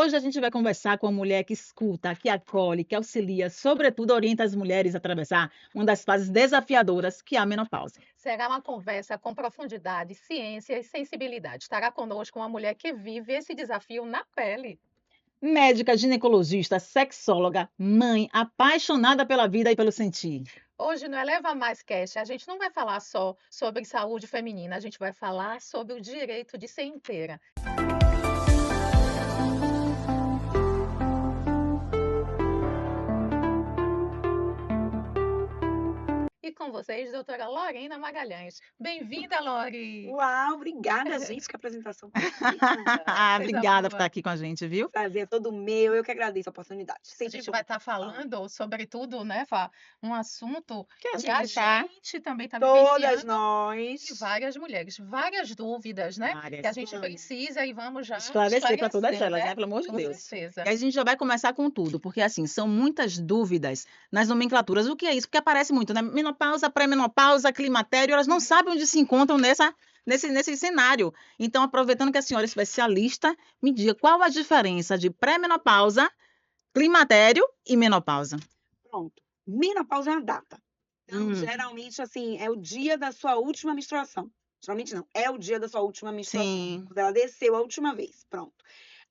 Hoje a gente vai conversar com uma mulher que escuta, que acolhe, que auxilia, sobretudo orienta as mulheres a atravessar uma das fases desafiadoras, que é a menopausa. Será uma conversa com profundidade, ciência e sensibilidade. Estará conosco uma mulher que vive esse desafio na pele. Médica, ginecologista, sexóloga, mãe, apaixonada pela vida e pelo sentir. Hoje no Eleva Mais Cast, a gente não vai falar só sobre saúde feminina, a gente vai falar sobre o direito de ser inteira. E com vocês, doutora Lorena Magalhães. Bem-vinda, Lori! Uau, obrigada, gente, que apresentação profunda. Coisa Obrigada por estar boa! aqui com a gente, viu? Prazer é todo meu, eu que agradeço a oportunidade. A Sempre gente bom. vai estar falando, sobretudo, né, um assunto Que a que a gente tá. gente também está Todas vivenciando. E nós. várias mulheres, várias dúvidas, né, que a Várias. gente precisa e vamos já Esclarecer para todas esclarecer, elas, né, né? Pelo amor de com Deus. E certeza. a gente já vai começar com tudo, porque assim, são muitas dúvidas nas nomenclaturas. O que é isso? Porque aparece muito, né? Menopausa, pré-menopausa, climatério, elas não sabem onde se encontram nesse cenário. Então, aproveitando que a senhora é especialista, me diga qual a diferença de pré-menopausa, climatério e menopausa. Pronto. Menopausa é uma data. Então, Hum, geralmente, assim, é o dia da sua última menstruação. Geralmente não, é o dia da sua última menstruação. sim, Quando ela desceu a última vez. Pronto.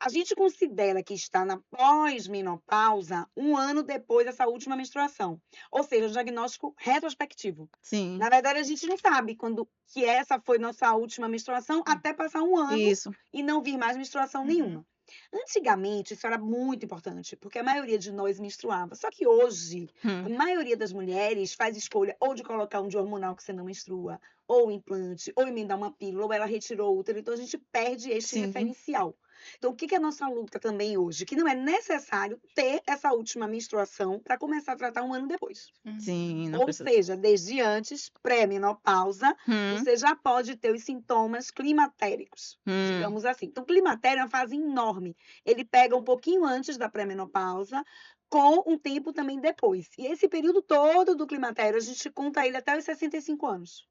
A gente considera que está na pós-menopausa um ano depois dessa última menstruação. Ou seja, o diagnóstico retrospectivo. sim, Na verdade, a gente não sabe quando que essa foi nossa última menstruação até passar um ano isso. e não vir mais menstruação Uhum. nenhuma. Antigamente, isso era muito importante, porque a maioria de nós menstruava. Só que hoje, a Hum, maioria das mulheres faz escolha ou de colocar um de hormonal que você não menstrua, ou um implante, ou emendar uma pílula, ou ela retirou outra. Então, a gente perde este sim, referencial. Então, o que que é a nossa luta também hoje? Que não é necessário ter essa última menstruação para começar a tratar um ano depois. Uhum. sim, não Ou precisa. seja, desde antes, pré-menopausa, Hum, você já pode ter os sintomas climatéricos, hum, digamos assim. Então, climatério é uma fase enorme. Ele pega um pouquinho antes da pré-menopausa, com um tempo também depois. E esse período todo do climatério, a gente conta ele até os 65 anos.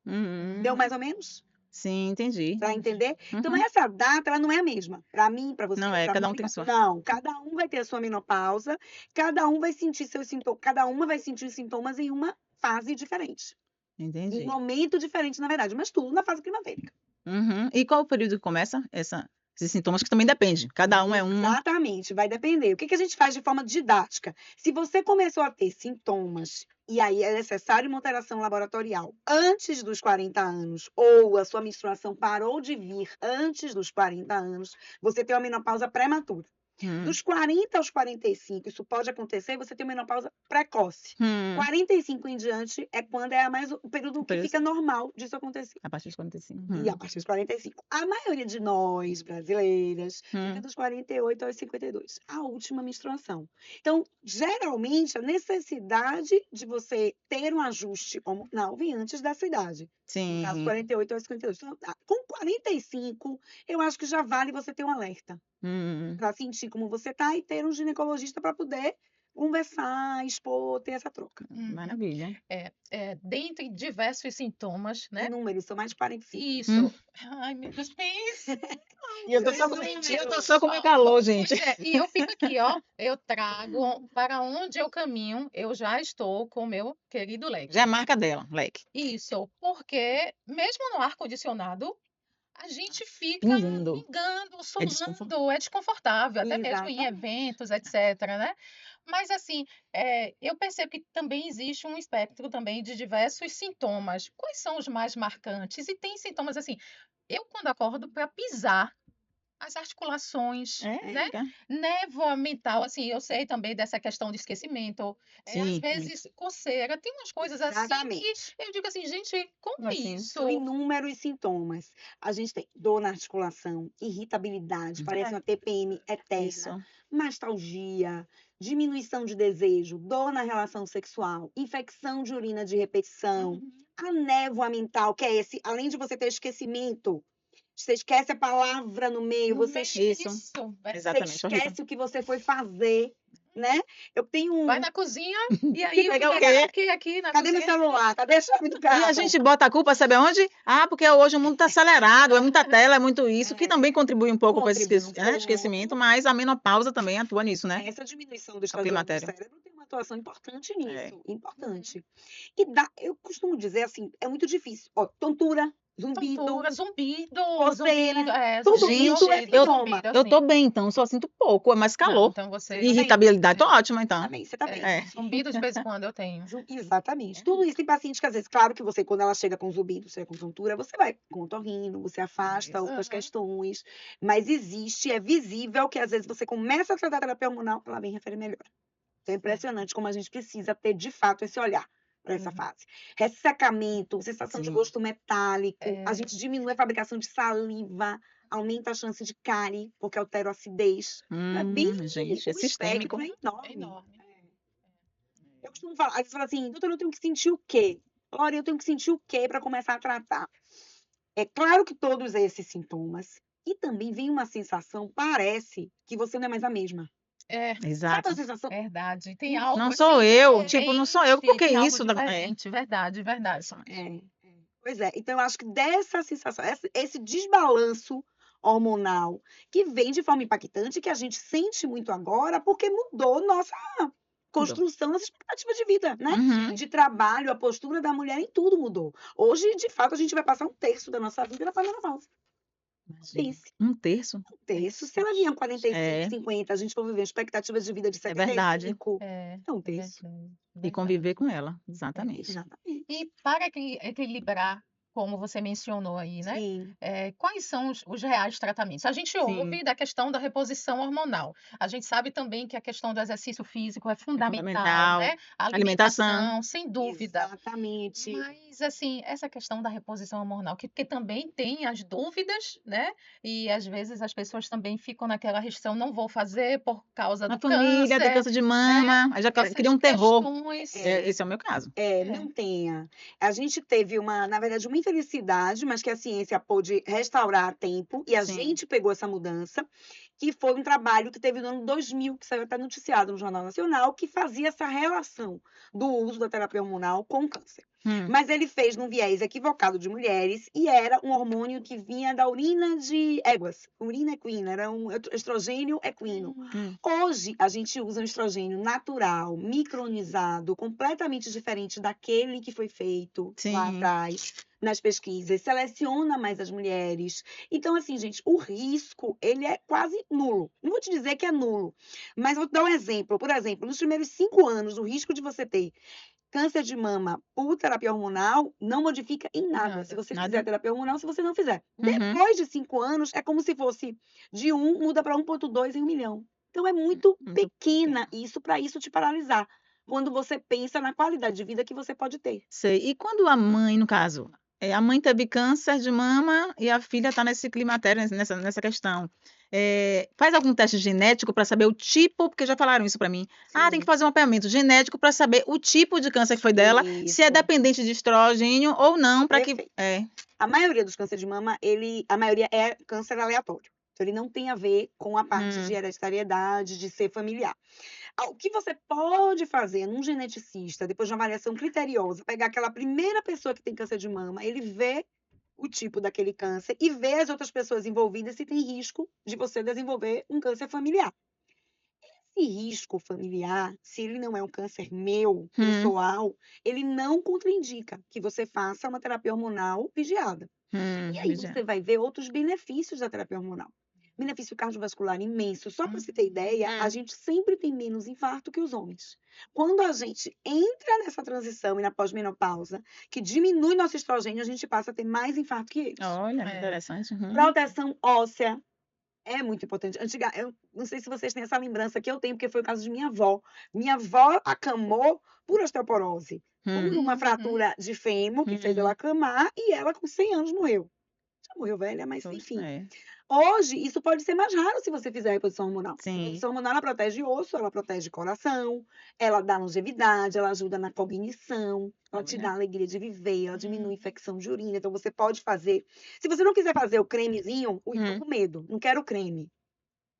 Deu hum. mais ou menos? Sim, entendi. Para entender? Então, Uhum. essa data, ela não é a mesma. Para mim, para Não você, é, para cada um tem Mônica, sua. não. Cada um vai ter a sua menopausa, cada um vai sentir seus sintomas, cada uma vai sentir os sintomas em uma fase diferente. Em Entendi. momento diferente, na verdade, mas tudo na fase climatérica. Uhum. E qual o período que começa esses sintomas que também depende, cada um é uma. Exatamente, vai depender. O que que a gente faz de forma didática? Se você começou a ter sintomas e aí é necessário uma alteração laboratorial antes dos 40 anos, ou a sua menstruação parou de vir antes dos 40 anos, você tem uma menopausa prematura. Hum, Dos 40 aos 45, isso pode acontecer, você tem menopausa precoce. hum. 45 em diante é quando é mais o O período que período fica normal disso acontecer. a partir dos 45. E a partir dos 45. A maioria de nós, brasileiras, fica Hum. dos 48 aos 52, a última menstruação. Então, geralmente, a necessidade de você ter um ajuste hormonal vem antes dessa idade. No caso, Sim. 48 aos 52. Então, com 45, eu acho que já vale você ter um alerta, Hum. para sentir como você tá e ter um ginecologista para poder conversar, expor, ter essa troca. Uhum. Maravilha. Dentre diversos sintomas, né? Inúmeros, são mais de 45. Hum. Isso. Ai, meu Deus, pensa. E eu tô São só com eu tô só inúmeros. com o meu calor, gente. Pois é, e eu fico aqui, ó, eu trago para onde eu caminho, eu já estou com o meu querido Já é leque. a marca dela, leque. Isso, porque mesmo no ar-condicionado, a gente fica Pingando. pingando, É desconfortável. suando, é desconfortável, até mesmo em Exatamente. eventos, etc, né. Mas assim, eu percebo que também existe um espectro também de diversos sintomas. Quais são os mais marcantes? E tem sintomas assim, eu quando acordo para pisar, as articulações, É, né, fica. névoa mental, assim, eu sei também dessa questão de esquecimento, às Sim, muito. vezes coceira, tem umas coisas assim que Exatamente. eu digo assim: "Gente, como Assim. São isso?". inúmeros sintomas. A gente tem dor na articulação, irritabilidade, parece É. uma TPM eterna, Isso. mastalgia, diminuição de desejo, dor na relação sexual, infecção de urina de repetição, Uhum. a névoa mental, que é esse, além de você ter esquecimento, você esquece a palavra no meio, No meio Isso. isso, você Exatamente, horrível. esquece o que você foi fazer. né? Eu tenho Vai um... na cozinha e aí eu Pegar vou o pegar quê? aqui na Cadê meu cozinha. celular? Cadê a chave do E carro? a gente bota a culpa, sabe aonde? Ah, porque hoje o mundo está acelerado, é muita tela, é muito isso, que É, também contribui um pouco com esse contribui um esquecimento, pouco. mas a menopausa também atua nisso, né? Essa diminuição do O estradiol no climatério. cérebro tem uma atuação importante É. nisso, Uhum. importante. E eu costumo dizer assim, é muito difícil. Ó, tontura, zumbido, Tontura, zumbido, coceira, tudo Gente, isso é ouvido, sintoma. zumbido, Eu tô assim. bem, então, só sinto pouco, é mais Não, calor. então Você você... tá bem? Irritabilidade, tô ótima, Você tá então. bem, você tá bem. É, É. zumbido de vez em quando eu tenho. Exatamente. Tudo isso tem paciente que, às vezes, claro que você, quando ela chega com zumbido, chega com tontura, você vai com otorrino, você afasta Isso. outras Aham. questões. Mas existe, é visível que, às vezes, você começa a tratar a terapia hormonal, ela vem referir melhor. Então, é Certo. impressionante como a gente precisa ter, de fato, esse olhar para essa Uhum. fase. Ressecamento, sensação de Sim. gosto metálico, a É, gente diminui a fabricação de saliva, aumenta a chance de cárie, porque altera a acidez. É bem, Gente, é o espectro sistêmico. é é enorme. enorme. Eu costumo falar, às vezes fala assim, doutor, eu tenho que sentir o quê? Olha, eu tenho que sentir o quê para começar a tratar? É claro que todos esses sintomas, e também vem uma sensação, parece que você não é mais a mesma. É, Sabe Exato. a sensação? verdade. Tem algo Não assim sou eu, tipo, não sou eu. Por diferente, que tem algo isso? É. diferente, verdade, verdade. É. Pois é, então eu acho que dessa sensação, esse desbalanço hormonal que vem de forma impactante, que a gente sente muito agora, porque mudou nossa Mudou. construção, nossa expectativa de vida, né? Uhum. De trabalho, a postura da mulher em tudo mudou. Hoje, de fato, a gente vai passar um terço da nossa vida na menopausa. Imagina. Pense, Um terço? um terço. Se ela vinha 45, É, 50, a gente for viver expectativas de vida de é verdade. 75, é um É terço. verdade, E verdade. conviver com ela, É. exatamente. Exatamente. E para equilibrar, como você mencionou aí, né? Sim, Quais são os reais tratamentos? A gente Sim, ouve da questão da reposição hormonal. A gente sabe também que a questão do exercício físico é é fundamental, fundamental. né? A Alimentação. alimentação, sem dúvida. exatamente. Mas, assim, essa questão da reposição hormonal, porque também tem as dúvidas, né? E às vezes as pessoas também ficam naquela restrição, não vou fazer por causa Na do família, tem câncer, câncer de né? mama, aí já cria Essas um terror. questões. É, Esse é o meu caso. É. não tenha. A gente teve na verdade, uma infelicidade, mas que a ciência pôde restaurar a tempo, e a Sim. gente pegou essa mudança, que foi um trabalho que teve no ano 2000, que saiu até noticiado no Jornal Nacional, que fazia essa relação do uso da terapia hormonal com o câncer. Hum, Mas ele fez num viés equivocado de mulheres, e era um hormônio que vinha da urina de éguas. Urina equina, era um estrogênio equino. hum. Hoje, a gente usa um estrogênio natural, micronizado, completamente diferente daquele que foi feito lá Sim. atrás, nas pesquisas, seleciona mais as mulheres. Então, assim, gente, o risco, ele é quase nulo. Não vou te dizer que é nulo, mas vou te dar um exemplo. Por exemplo, nos primeiros 5 anos, o risco de você ter câncer de mama por terapia hormonal não modifica em nada. Se Nada. você fizer Nada? terapia hormonal, se você não fizer. Uhum. Depois de 5 anos, é como se fosse de 1, muda para 1,2 em 1 milhão. Então, é muito Muito pequena pequeno. isso para isso te paralisar. Quando você pensa na qualidade de vida que você pode ter. Sei. E quando a mãe, no caso, a mãe teve câncer de mama e a filha está nesse climatério, nessa questão. Faz algum teste genético para saber o tipo, porque já falaram isso para mim. Ah, tem que Sim, fazer um mapeamento genético para saber o tipo de câncer que foi dela, se é isso. dependente de estrogênio ou não, para que. Perfeito. A maioria dos cânceres de mama, a maioria é câncer aleatório. Então, ele não tem a ver com a parte de hereditariedade, de ser familiar. O que você pode fazer num geneticista, depois de uma avaliação criteriosa, pegar aquela primeira pessoa que tem câncer de mama, ele vê o tipo daquele câncer e ver as outras pessoas envolvidas se tem risco de você desenvolver um câncer familiar. Esse risco familiar, se ele não é um câncer meu, Hum, pessoal, ele não contraindica que você faça uma terapia hormonal vigiada. E aí vigia. você vai ver outros benefícios da terapia hormonal. Benefício cardiovascular imenso. Só para você ter ideia, a gente sempre tem menos infarto que os homens. Quando a gente entra nessa transição e na pós-menopausa, que diminui nosso estrogênio, a gente passa a ter mais infarto que eles. Olha, que É. interessante. Proteção óssea é muito importante. Eu não sei se vocês têm essa lembrança que eu tenho, porque foi o caso de minha avó. Minha avó acamou por osteoporose, por uma Uhum. fratura de fêmur, que fez ela acamar, e ela com 100 anos morreu. Já morreu velha, mas enfim. Hoje, isso pode ser mais raro se você fizer a reposição hormonal. A Sim. reposição hormonal, ela protege osso, ela protege coração, ela dá longevidade, ela ajuda na cognição, ela te Olha. dá alegria de viver, ela diminui infecção de urina. Então, você pode fazer. Se você não quiser fazer o cremezinho, eu tô com medo, não quero creme.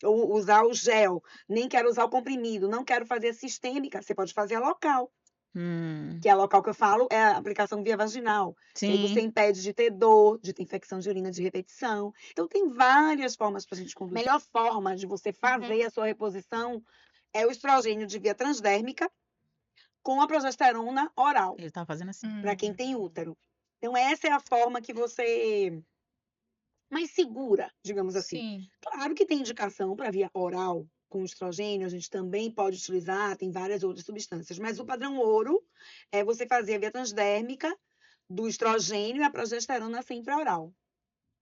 Ou usar o gel, nem quero usar o comprimido, não quero fazer a sistêmica, você pode fazer a local. Hum, Que é a local que eu falo é a aplicação via vaginal, que aí você sim. impede de ter dor, de ter infecção de urina de repetição. Então tem várias formas para a gente conduzir. A melhor forma de você fazer a sua reposição é o estrogênio de via transdérmica com a progesterona oral, Ele estava fazendo assim. para quem Hum, tem útero. Então essa é a forma que você mais segura, digamos assim. sim. Claro que tem indicação para via oral com estrogênio, a gente também pode utilizar, tem várias outras substâncias, mas o padrão ouro é você fazer a via transdérmica do estrogênio e a progesterona sempre oral.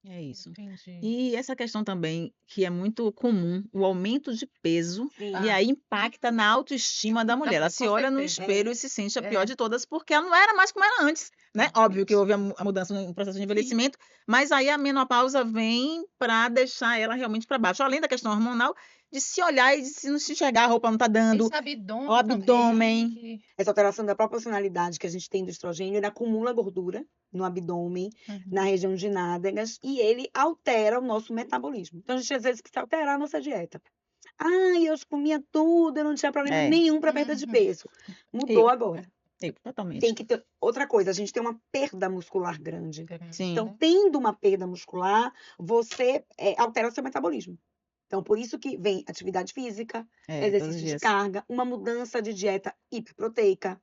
É isso. Entendi. E essa questão também, que é muito comum, o aumento de peso, e Sim, Ah, aí impacta na autoestima da mulher. Ela se com olha no certeza. espelho e se sente a pior É, de todas, porque ela não era mais como era antes, né? Óbvio que exatamente. houve a mudança no processo de sim. envelhecimento, mas aí a menopausa vem para deixar ela realmente para baixo. Além da questão hormonal, de se olhar e de se não se enxergar, a roupa não tá dando, Esse o abdômen também, abdômen. que... Essa alteração da proporcionalidade que a gente tem do estrogênio, ele acumula gordura no abdômen, na Uhum. região de nádegas, e ele altera o nosso metabolismo. Então, a gente às vezes precisa alterar a nossa dieta. Ai, eu comia tudo, eu não tinha problema É, nenhum para perda de Uhum. peso. Mudou eu, agora. Tem totalmente. que ter outra coisa, a gente tem uma perda muscular grande. Grande, Então, Sim, né? tendo uma perda muscular, você altera o seu metabolismo. Então, por isso que vem atividade física, todos os exercício de dias. carga, uma mudança de dieta hiperproteica,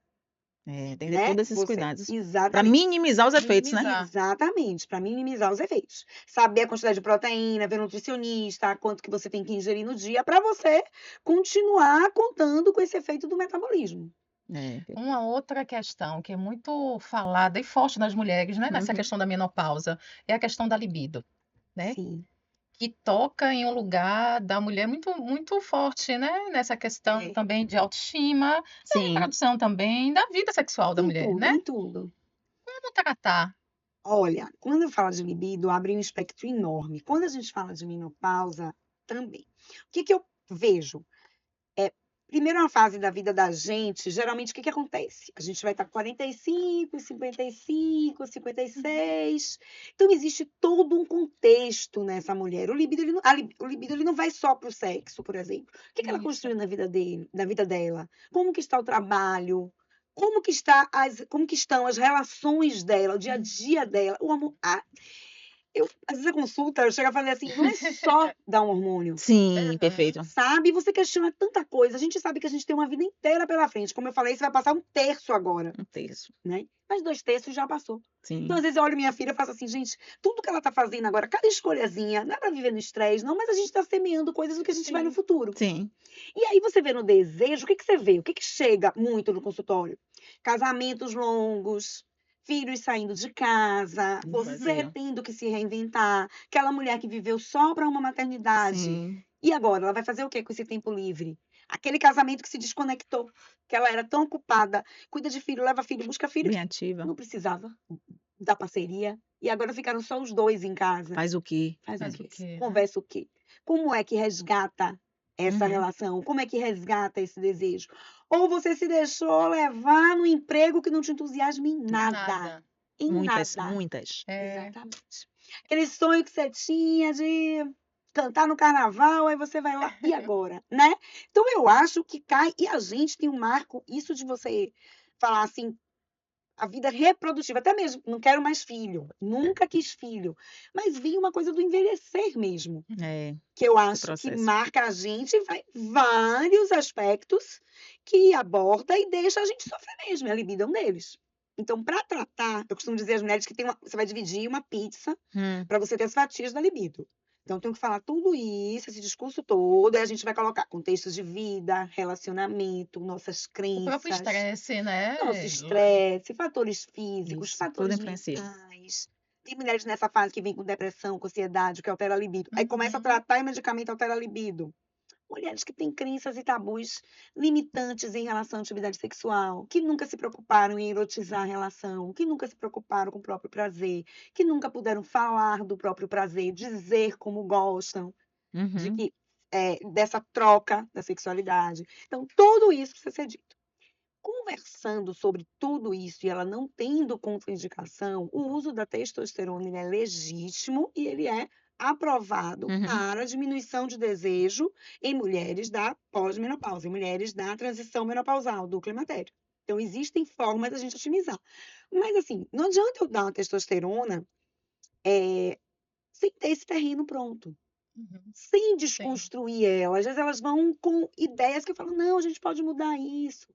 É, tem que ter né? todos esses Você, cuidados para exatamente. minimizar os efeitos, né? Minimizar. Exatamente, para minimizar os efeitos. Saber a quantidade de proteína, ver nutricionista, quanto que você tem que ingerir no dia, para você continuar contando com esse efeito do metabolismo. É. Uma outra questão que é muito falada e forte nas mulheres, né, nessa Uhum. questão da menopausa, é a questão da libido, né? Sim, Que toca em um lugar da mulher muito, muito forte, né? Nessa questão é. também de autoestima, da Sim, reprodução também, da vida sexual da Em mulher, tudo, né? em tudo. Como tratar? Olha, quando eu falo de libido, abre um espectro enorme. Quando a gente fala de menopausa, também. O que que eu vejo? Primeiro, uma fase da vida da gente, geralmente, o que que acontece? A gente vai estar com 45, 55, 56. Então, existe todo um contexto nessa mulher. O libido, ele não, o libido, ele não vai só para o sexo, por exemplo. O que que ela Isso. construiu na vida dele, na vida dela? Como que está o trabalho? Como que estão as relações dela, o dia a dia dela, o amor? Eu, às vezes, a consulta, eu chego a fazer assim, não é só dar um hormônio. sim, Aham. perfeito. Sabe? Você questiona tanta coisa. A gente sabe que a gente tem uma vida inteira pela frente. Como eu falei, você vai passar um terço agora, Um terço. né? Mas 2 terços já passou. Então, Sim, às vezes, eu olho minha filha e faço assim, gente, tudo que ela tá fazendo agora, cada escolhazinha, não é pra viver no estresse, não, mas a gente tá semeando coisas do que a gente vai no Sim. futuro. sim. E aí você vê no desejo, o que que você vê? O que que chega muito no consultório? Casamentos longos, filhos saindo de casa, No você vazio. tendo que se reinventar, aquela mulher que viveu só para uma maternidade. Sim, E agora, ela vai fazer o quê com esse tempo livre? Aquele casamento que se desconectou, que ela era tão ocupada, cuida de filho, leva filho, busca filho, bem ativa. não precisava da parceria. E agora ficaram só os dois em casa. Faz o quê? Faz o É. Faz o quê? quê, né? Conversa o quê? Como é que resgata essa Uhum. relação? Como é que resgata esse desejo? Ou você se deixou levar no emprego que não te entusiasma em nada? Nada. Em Muitas, nada. muitas. É. Exatamente. Aquele sonho que você tinha de cantar no carnaval, aí você vai lá, e agora, né? Então eu acho que cai, e a gente tem um marco, isso de você falar assim, a vida reprodutiva, até mesmo, não quero mais filho, nunca quis filho, mas vinha uma coisa do envelhecer mesmo, É, que eu o acho que processo. marca a gente vai vários aspectos que aborda e deixa a gente sofrer mesmo, e a libido é um deles. Então, para tratar, eu costumo dizer às mulheres que você vai dividir uma pizza Hum, para você ter as fatias da libido. Então, eu tenho que falar tudo isso, esse discurso todo, e a gente vai colocar contextos de vida, relacionamento, nossas O próprio crenças, estresse, né? nosso estresse, fatores físicos, isso, tudo fatores influencia. mentais. Tem mulheres nessa fase que vem com depressão, com ansiedade, que altera a libido. Aí começa a Uhum. tratar e medicamento altera a libido. Mulheres que têm crenças e tabus limitantes em relação à atividade sexual, que nunca se preocuparam em erotizar a relação, que nunca se preocuparam com o próprio prazer, que nunca puderam falar do próprio prazer, dizer como gostam, de Uhum. que dessa troca da sexualidade. Então, tudo isso precisa ser dito. Conversando sobre tudo isso e ela não tendo contraindicação, o uso da testosterona ele é legítimo e ele é aprovado Uhum. para diminuição de desejo em mulheres da pós-menopausa, em mulheres da transição menopausal, do climatério. Então, existem formas da gente otimizar. Mas, assim, não adianta eu dar uma testosterona sem ter esse terreno pronto, Uhum. sem Sim. desconstruir ela. Às vezes elas vão com ideias que eu falo, não, a gente pode mudar isso.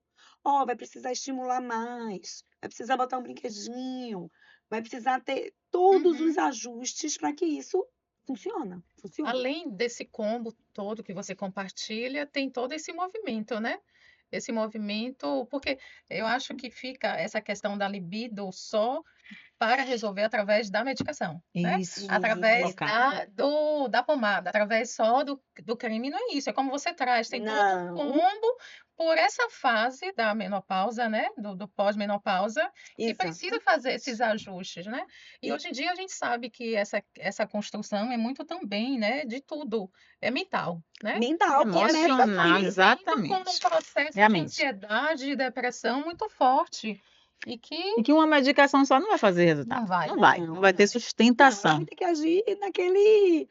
Ó, vai precisar estimular mais, vai precisar botar um brinquedinho, vai precisar ter todos os Uhum. ajustes para que isso funcione. Além desse combo todo que você compartilha, tem todo esse movimento, né? Esse movimento, porque eu acho que fica essa questão da libido só para resolver através da medicação, né? Isso. Através Colocar. da pomada, através só do creme, não é isso. É como você traz, tem todo um Não, combo por essa fase da menopausa, né? Do pós-menopausa, que precisa fazer esses exatamente. ajustes, né? E E hoje em dia a gente sabe que essa construção é muito também, né? De tudo, é mental, né? mental, começa Emocional, Vindo aqui. como um exatamente. processo de Realmente. ansiedade e depressão muito forte. E E que que uma medicação só não vai fazer não resultado. vai. Não vai. Não, Não vai ter não. Não, ela vai sustentação. ter que agir naquele.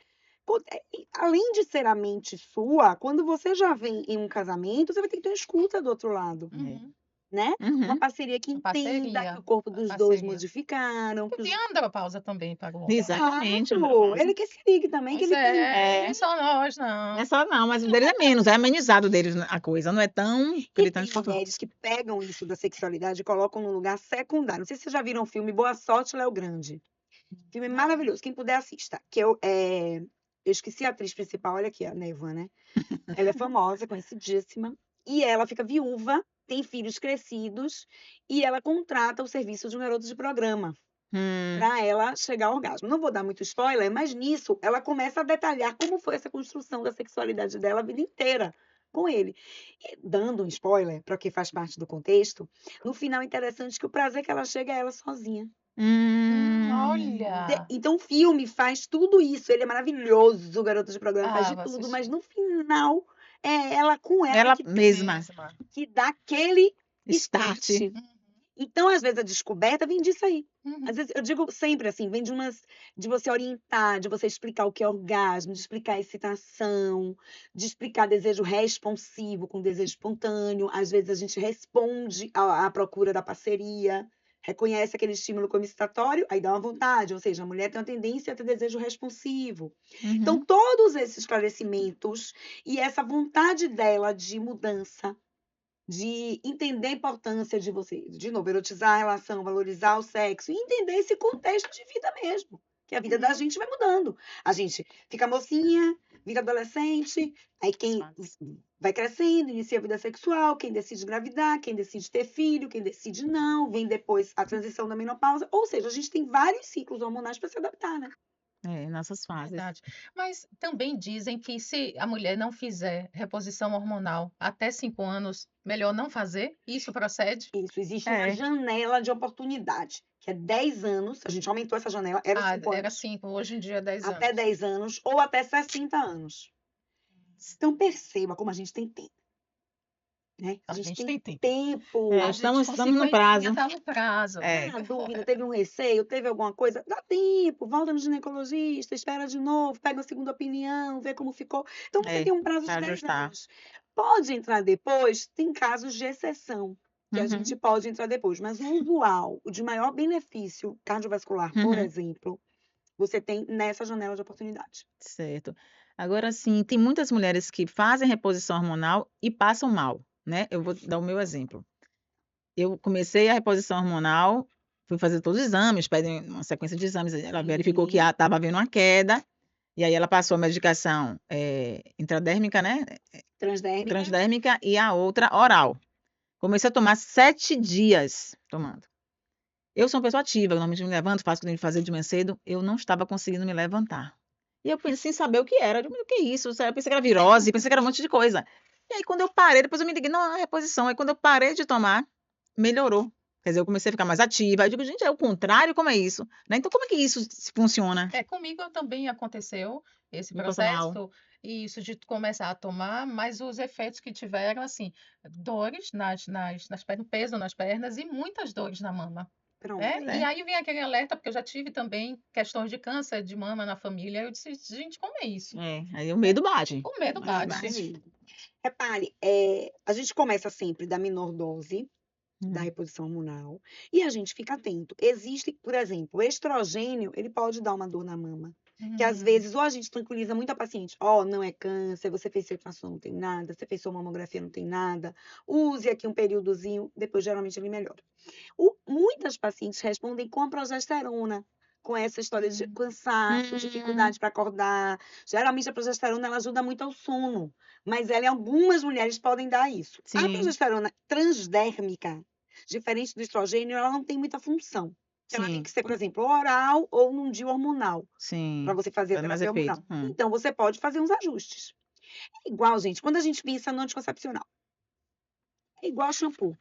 E além de ser a mente sua, quando você já vem em um casamento, você vai ter que ter uma escuta do outro lado, É. Uhum. né? Uma Uhum. parceria que A entenda que parceria, o corpo a dos dois parceria. modificaram, que Porque os... a andropausa também para o homem, né? Exatamente, a Exato! menopausa. Ele que se ligue também, que Pois ele tem. é, não é É, só nós, não é não. só não, mas o deles é menos, é amenizado deles a coisa, não é tão E tem gritante quanto o nosso. mulheres que pegam isso da sexualidade e colocam num lugar secundário. Não sei se vocês já viram o filme Boa Sorte, Léo Grande. Filme Não. maravilhoso. Quem puder, assista. Eu esqueci a atriz principal, olha aqui, a Neva, né? Ela é famosa, conhecidíssima. E ela fica viúva, tem filhos crescidos, e ela contrata o serviço de um garoto de programa Hum, para ela chegar ao orgasmo. Não vou dar muito spoiler, mas nisso ela começa a detalhar como foi essa construção da sexualidade dela a vida inteira com ele. E, dando um spoiler, para que faz parte do contexto, no final é interessante que o prazer que ela chega é ela sozinha. hum. Olha. Então o filme faz tudo isso, ele é maravilhoso, o garoto de programa faz Ah, de vou tudo, mas assistir. no final é ela com ela Ela que mesma, Mesma. dá aquele start. start. Uhum. Então, às vezes, a descoberta vem disso aí. Uhum. Às vezes, eu digo sempre assim, vem de você orientar, de você explicar o que é orgasmo, de explicar excitação, de explicar desejo responsivo com desejo espontâneo. Às vezes a gente responde à procura da parceria, reconhece aquele estímulo como excitatório, aí dá uma vontade, ou seja, a mulher tem uma tendência a ter desejo responsivo. Então, Uhum, todos esses esclarecimentos e essa vontade dela de mudança, de entender a importância de você, de novo, erotizar a relação, valorizar o sexo e entender esse contexto de vida mesmo, que a vida da Uhum. gente vai mudando. A gente fica mocinha, vira adolescente, aí as quem fases. vai crescendo, inicia a vida sexual, quem decide engravidar, quem decide ter filho, quem decide não, vem depois a transição da menopausa, ou seja, a gente tem vários ciclos hormonais para se adaptar, né? É, nossas fases. Verdade. Mas também dizem que se a mulher não fizer reposição hormonal até 5 anos, melhor não fazer. Isso procede? Isso, existe uma É, janela de oportunidade, que é 10 anos, a gente aumentou essa janela, eram Ah, 5 era anos, 5, hoje em dia é 10 até anos. 10 anos ou até 60 anos. Então perceba como a gente tem tempo, né? A A gente gente tem tem tempo. tempo. A gente com estamos no 50 prazo. tá no prazo. É, Tá na dúvida, teve um receio, teve alguma coisa, dá tempo, volta no ginecologista, espera de novo, pega uma segunda opinião, vê como ficou. Então você é, tem um prazo de para 10 ajustar. anos. Pode entrar depois, tem casos de exceção, que a gente Uhum, pode entrar depois, mas o usual, o de maior benefício cardiovascular, por uhum, exemplo, você tem nessa janela de oportunidade. certo. Agora sim, tem muitas mulheres que fazem reposição hormonal e passam mal, né? Eu vou dar o meu exemplo. Eu comecei a reposição hormonal, fui fazer todos os exames, pedem uma sequência de exames, ela verificou que Sim, estava havendo uma queda, e aí ela passou a medicação intradérmica, né? transdérmica. Transdérmica e a outra oral. Comecei a tomar 7 dias tomando. Eu sou uma pessoa ativa, eu normalmente me levanto, faço o que tenho que fazer de manhã cedo, eu não estava conseguindo me levantar. E eu pensei sem saber o que era. Eu digo, "Mas o que é isso? Eu pensei que era virose, pensei que era um monte de coisa. E aí, quando eu parei, depois eu me liguei, não, é uma reposição. Aí, quando eu parei de tomar, melhorou. Quer dizer, eu comecei a ficar mais ativa. Aí eu digo, gente, é o contrário? Como é isso? Né? Então, como é que isso funciona? Comigo também aconteceu esse Me passa mal. processo, e isso de começar a tomar, mas os efeitos que tiveram, assim, dores nas pernas, peso nas pernas e muitas dores na mama. Pronto. né? Pois E é. aí vem aquele alerta, porque eu já tive também questões de câncer de mama na família. Eu disse, gente, como é isso? Aí o medo bate. O medo Bate, bate. bate. Repare, a gente começa sempre da menor dose da Hum. reposição hormonal e a gente fica atento. Existe, por exemplo, o estrogênio, ele pode dar uma dor na mama. Que às vezes, ou a gente tranquiliza muito a paciente, não é câncer, você fez sua ultrassom, não tem nada, você fez sua mamografia, não tem nada, use aqui um períodozinho, depois geralmente ele melhora. Muitas pacientes respondem com a progesterona, com essa história de cansaço, Hum. dificuldade para acordar. Geralmente a progesterona ela ajuda muito ao sono, mas ela em algumas mulheres podem dar isso. A Sim, progesterona transdérmica, diferente do estrogênio, ela não tem muita função. Ela tem sim, que ser, por exemplo, oral ou num DIU hormonal, para sim. você fazer a Faz mais terapia efeito. hormonal. Então, você pode fazer uns ajustes. É igual, gente, quando a gente pensa no anticoncepcional, é igual shampoo.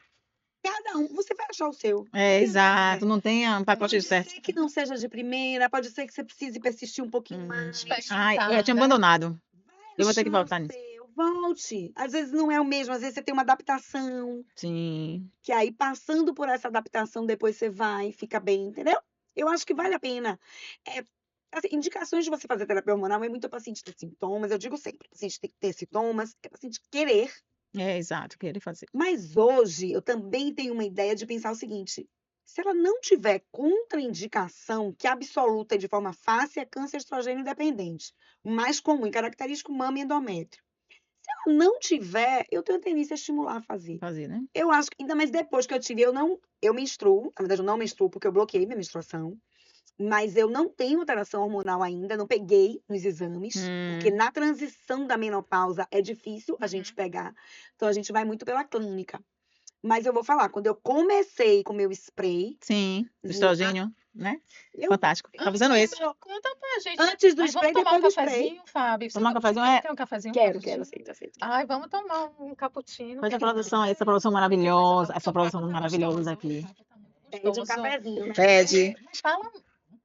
Cada um, você vai achar o seu. É, exato. Não tem um pacote Pode certo. ser que não seja de primeira, pode ser que você precise persistir um pouquinho mais. Ai, eu já tinha né? abandonado. Eu vou ter que Achar o voltar nisso. seu, volte. Às vezes não é o mesmo, às vezes você tem uma adaptação, Sim. que aí passando por essa adaptação, depois você vai, fica bem, entendeu? Eu acho que vale a pena. Assim, indicações de você fazer terapia hormonal é muito o paciente ter sintomas, eu digo sempre, o paciente tem que ter sintomas, é o paciente querer. É, exato. Querer fazer. Mas hoje eu também tenho uma ideia de pensar o seguinte: se ela não tiver contraindicação, que absoluta e de forma fácil é câncer estrogênio independente, o mais comum, característico, mama e endométrio. Se ela não tiver, eu tenho tendência a estimular a fazer. Fazer, né? Eu acho que, ainda mais depois que eu tive, eu menstruo, na verdade eu não menstruo porque eu bloqueei minha menstruação, mas eu não tenho alteração hormonal ainda, não peguei nos exames, porque na transição da menopausa é difícil a gente pegar, então a gente vai muito pela clínica. Mas eu vou falar, quando eu comecei com o meu spray, Sim. O estrogênio, né? eu- Fantástico. Tá fazendo esse. Conta pra gente. antes do Mas spray, vamos tomar um depois do spray. cafezinho, Fábio? Tomar um cafezinho, Quer um cafezinho? Quero, aceito. Ai, vamos tomar um cappuccino. Faz a que aqui produção, tá- essa produção maravilhosa. Essa o produção papo tá maravilhosa gostoso, aqui. o papo tá muito Pede um gostoso. cafezinho, né? Pede. Mas fala um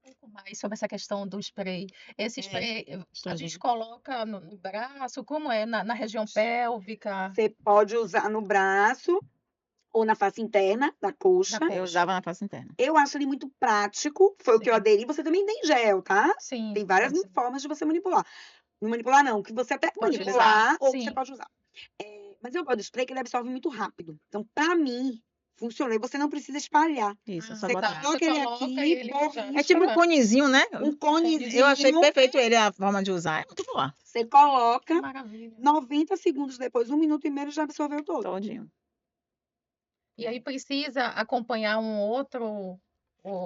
pouco mais sobre essa questão do spray. Esse spray, a Estrogênio. gente coloca no braço, como é? Na região pélvica? Você pode usar no braço ou na face interna da coxa. Na Eu usava na face interna. Eu acho ele muito prático, foi o que eu Sim. aderi. Você também tem gel, tá? Sim. Tem várias pode ser. formas de você manipular. Não manipular não, que você até Pode manipular usar, ou sim. você pode usar. Mas eu gosto do spray que ele absorve muito rápido. Então, pra mim, funcionou. E você não precisa espalhar. Isso, é só Você botar. coloca ele coloca aqui, e ele já- borrifa, É tipo um conezinho, né? um conezinho. Eu achei perfeito ele, a forma de usar. É muito boa. Você coloca, Maravilha. 90 segundos depois, 1 minuto e meio, ele já absorveu todo. Todinho. E aí precisa acompanhar um outro,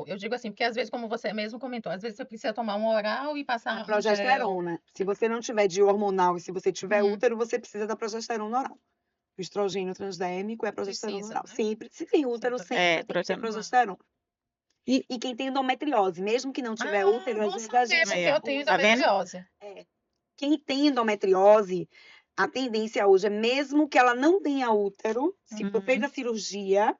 eu digo assim, porque às vezes, como você mesmo comentou, às vezes você precisa tomar um oral e passar A um gel. progesterona. Se você não tiver de hormonal e se você tiver Uhum. útero, você precisa da progesterona oral. O estrogênio transdérmico é a progesterona Precisa, oral. né? Sempre. Se tem útero, Precisa. sempre tem que ter progesterona. progesterona. E- E quem tem endometriose, mesmo que não tiver útero, às Bom vezes a saber, gente porque Aí, ó. eu tenho Tá vendo? endometriose. quem tem endometriose, a tendência hoje é mesmo que ela não tenha útero, se for feita a cirurgia,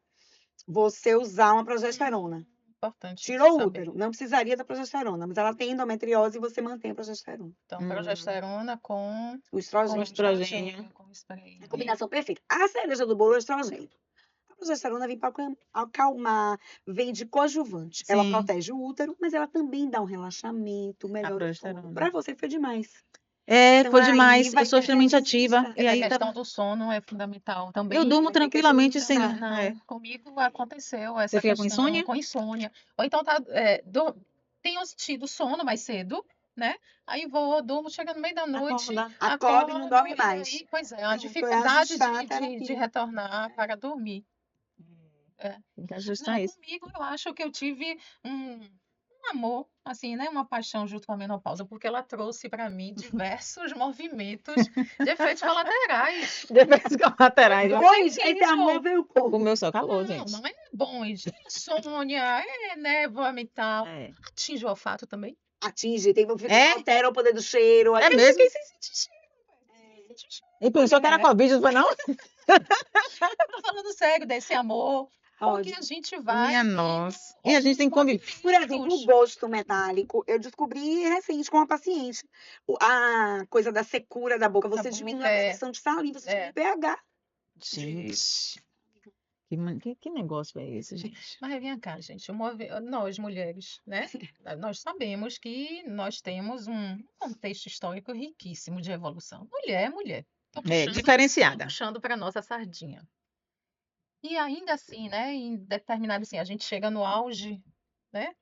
você usar uma progesterona. Importante Tirou o saber. útero, não precisaria da progesterona, mas ela tem endometriose e você mantém a progesterona. Então, progesterona com O estrogênio. estrogênio. com spray. A combinação perfeita. A cereja do bolo é o estrogênio. A progesterona vem para acalmar, vem de coadjuvante. Ela Sim. protege o útero, mas ela também dá um relaxamento, melhora o progesterona. sono. Para você foi demais. É, Então, foi aí demais. vai Eu sou ter extremamente resistência. ativa. E Essa aí questão tava... do sono é fundamental também. Eu durmo vai ter que tranquilamente sem. Não, É. comigo aconteceu essa Você fica com questão insônia? com insônia. Ou então tenho tido sono mais cedo, né? Aí durmo, chega no meio da noite, Acorda e não dorme e mais. aí, pois é, a Pronto, é dificuldade ajustar a de terapia. retornar para dormir. Tem que ajustar Não, isso. comigo eu acho que eu tive um amor, assim, né? Uma paixão junto com a menopausa, porque ela trouxe para mim diversos movimentos de efeitos colaterais. Defeitos colaterais. Pois, que esse isso? amor veio O como? meu só calor, Não, gente. não é bom. Insônia, névoa mental. É. Atinge o olfato também. Atinge, tem É? altera o poder do cheiro. É mesmo? E pensou que era É. Covid, não foi não? Eu tô falando sério desse amor, porque Pode. a gente vai. Minha nossa. E a gente tem que conviver. Por exemplo, o gosto metálico, eu descobri recente com uma paciente. A coisa da secura da boca, você boca, diminui a produção de saliva, você diminui o pH. Gente. Que negócio é esse, gente? Mas vem cá, gente, nós mulheres, né? Nós sabemos que nós temos um contexto histórico riquíssimo de evolução. Mulher é mulher. Tô É, puxando, tô diferenciada. puxando para nossa sardinha. E ainda assim, né? Em determinado, assim, a gente chega no auge, né?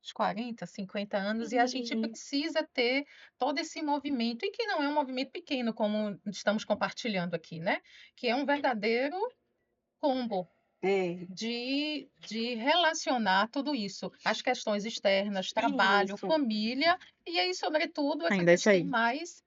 Dos 40, 50 anos, e a gente Sim. precisa ter todo esse movimento, e que não é um movimento pequeno, como estamos compartilhando aqui, né? Que é um verdadeiro combo É, de relacionar tudo isso, as questões externas, trabalho, isso. família, e aí, sobretudo, essa Ainda é isso questão aí. mais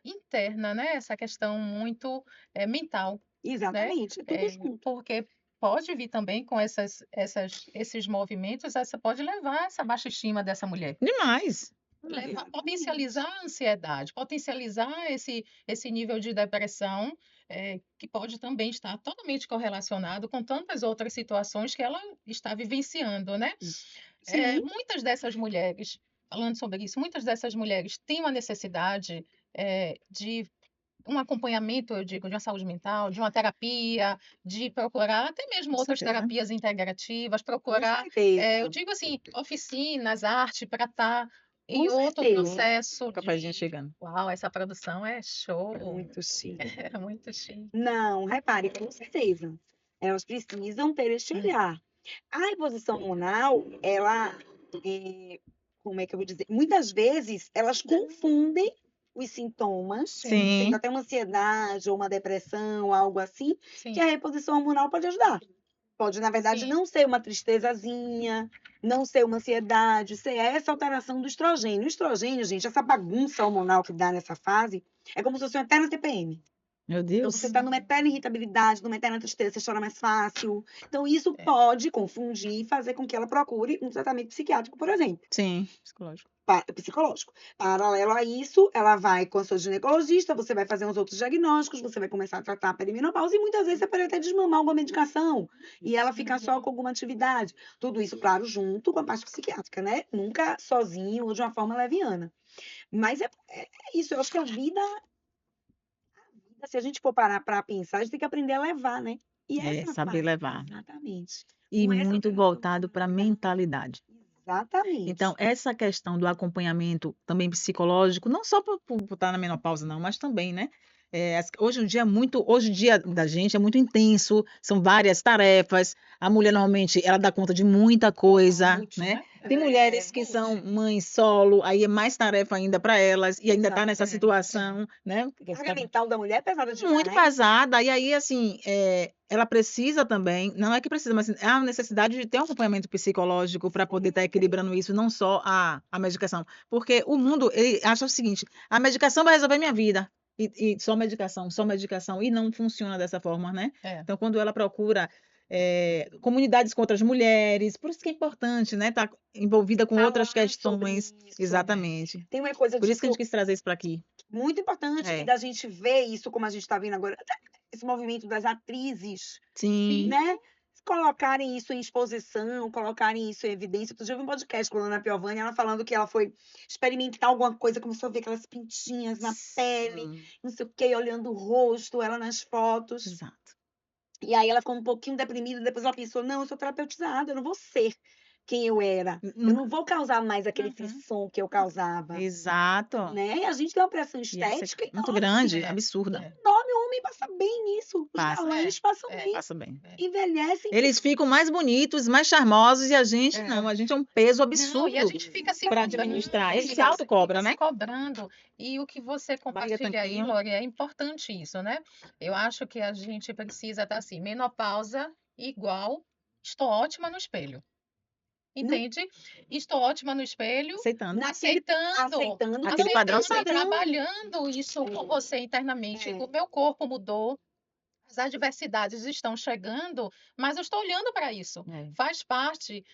interna, né? Essa questão muito mental, né? Exatamente. É tudo junto. Porque pode vir também com esses movimentos, essa pode levar essa baixa estima dessa mulher. Demais. Levar, Exatamente. potencializar a ansiedade, potencializar esse nível de depressão, que pode também estar totalmente correlacionado com tantas outras situações que ela está vivenciando, né? Sim, Muitas dessas mulheres, falando sobre isso, muitas dessas mulheres têm uma necessidade de um acompanhamento, eu digo, de uma saúde mental, de uma terapia, de procurar até mesmo Com outras certeza. terapias integrativas, com procurar, certeza. eu digo assim, oficinas, arte, para estar Com em outro certeza. processo O cafezinho de. chegando. Uau, essa produção é show! Muito chique. É muito chique. Não, repare, com certeza. Elas precisam ter este olhar. A reposição hormonal, ela, como é que eu vou dizer? Muitas vezes elas confundem os sintomas, Sim, sendo Sim, até uma ansiedade ou uma depressão, algo assim, que sim, a reposição hormonal pode ajudar. Pode, na verdade, sim. não ser uma tristezazinha, não ser uma ansiedade, ser essa alteração do estrogênio. O estrogênio, gente, essa bagunça hormonal que dá nessa fase, é como se fosse uma eterna TPM. meu Então, você Deus. está numa eterna irritabilidade, numa eterna tristeza, você chora mais fácil. Então, isso É. pode confundir e fazer com que ela procure um tratamento psiquiátrico, por exemplo, Sim, psicológico. psicológico. Paralelo a isso, ela vai com a sua ginecologista, você vai fazer uns outros diagnósticos, você vai começar a tratar a perimenopausa e muitas vezes você pode até desmamar alguma medicação e ela ficar só com alguma atividade. Tudo isso, claro, junto com a parte psiquiátrica, né? Nunca sozinho ou de uma forma leviana. Mas é isso, eu acho que a vida, se a gente for parar para pensar, a gente tem que aprender a levar, né? E É, essa saber fase, levar. exatamente. E Com essa muito alteração voltado para a hormonal, mentalidade. Então, exatamente. essa questão do acompanhamento também psicológico, não só por estar na menopausa, não, mas também, né? Hoje em dia da gente é muito intenso, são várias tarefas. A mulher normalmente ela dá conta de muita coisa, Multi, né? né? Tem mulheres que são mães solo, aí é mais tarefa ainda para elas e ainda está nessa Exatamente. situação, né? A carga mental da mulher é pesada Muito demais. pesada, e aí, assim, ela precisa também, não é que precisa, mas assim, há a necessidade de ter um acompanhamento psicológico para poder estar equilibrando isso, não só a medicação. Porque o mundo, ele acha o seguinte: a medicação vai resolver minha vida. E só medicação, e não funciona dessa forma, né? É. Então, quando ela procura comunidades com outras mulheres, por isso que é importante, né? Estar envolvida com outras Falar sobre questões. isso. Exatamente. Tem uma coisa Por isso que a disso gente quis trazer isso para aqui. muito importante e É. da gente ver isso como a gente está vendo agora, até esse movimento das atrizes, Sim. né? Colocarem isso em exposição, colocarem isso em evidência. Outro dia eu vi um podcast com a Ana Piovani, ela falando que ela foi experimentar alguma coisa, começou a ver aquelas pintinhas na pele, Sim. não sei o quê, olhando o rosto, ela nas fotos. Exato. E aí ela ficou um pouquinho deprimida, depois ela pensou, não, eu sou terapeutizada, eu não vou ser quem eu era. Eu não vou causar mais aquele Uhum. frisson que eu causava. Exato. Né? E a gente tem uma pressão E essa estética é muito enorme. grande, É, absurda. é, Enorme, o homem passa bem nisso. Os Passa. galãs passam é. bem. Passa bem. Envelhecem. Eles ficam mais bonitos, mais charmosos, e a gente É. não. A gente é um peso Não, e a absurdo gente fica se para cobrando, administrar. Ele se fica autocobra, se né? cobrando. E o que você Barriga compartilha aí, tanquinho. Lore, é importante isso, né? Eu acho que a gente precisa estar assim, menopausa igual, estou ótima no espelho. Não, Entende? Estou ótima no espelho, Aceitando. aceitando Aquele todo padrão aquele aceitando e padrão. trabalhando isso com você internamente. É, O meu corpo mudou, as adversidades estão chegando, mas eu estou olhando para isso. É. Faz parte,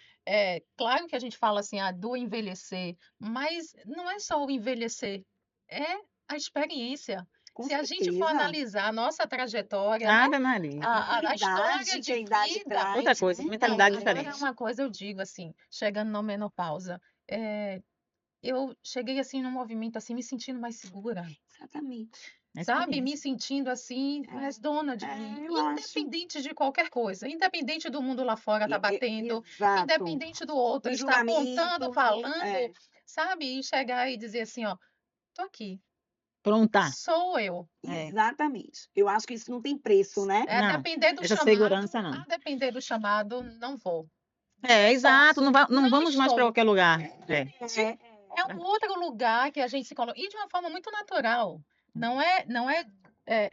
claro que a gente fala assim, do envelhecer, mas não é só o envelhecer, é a experiência. com Se a gente for certeza. analisar a nossa trajetória, né? Ave Maria. A história Maturidade que a de idade vida. traz. Outra coisa, Né? mentalidade Agora, diferente. uma coisa eu digo assim, chegando na menopausa, eu cheguei assim num movimento assim, me sentindo mais segura. Exatamente. É sabe? Me experiência. sentindo assim, mais dona de mim, Eu acho. independente de qualquer coisa, independente do mundo lá fora tá batendo, Exato. independente do outro Do estar apontando, julgamento. falando, sabe? E chegar e dizer assim, ó, tô aqui, Pronta. sou eu. É. Exatamente. Eu acho que isso não tem preço, né? É Não, depender do essa chamado, segurança não. a depender do chamado, não vou. É, exato, Posso, não não vamos mais para estou. qualquer lugar. É. É, É um outro lugar que a gente se coloca, e de uma forma muito natural. Não é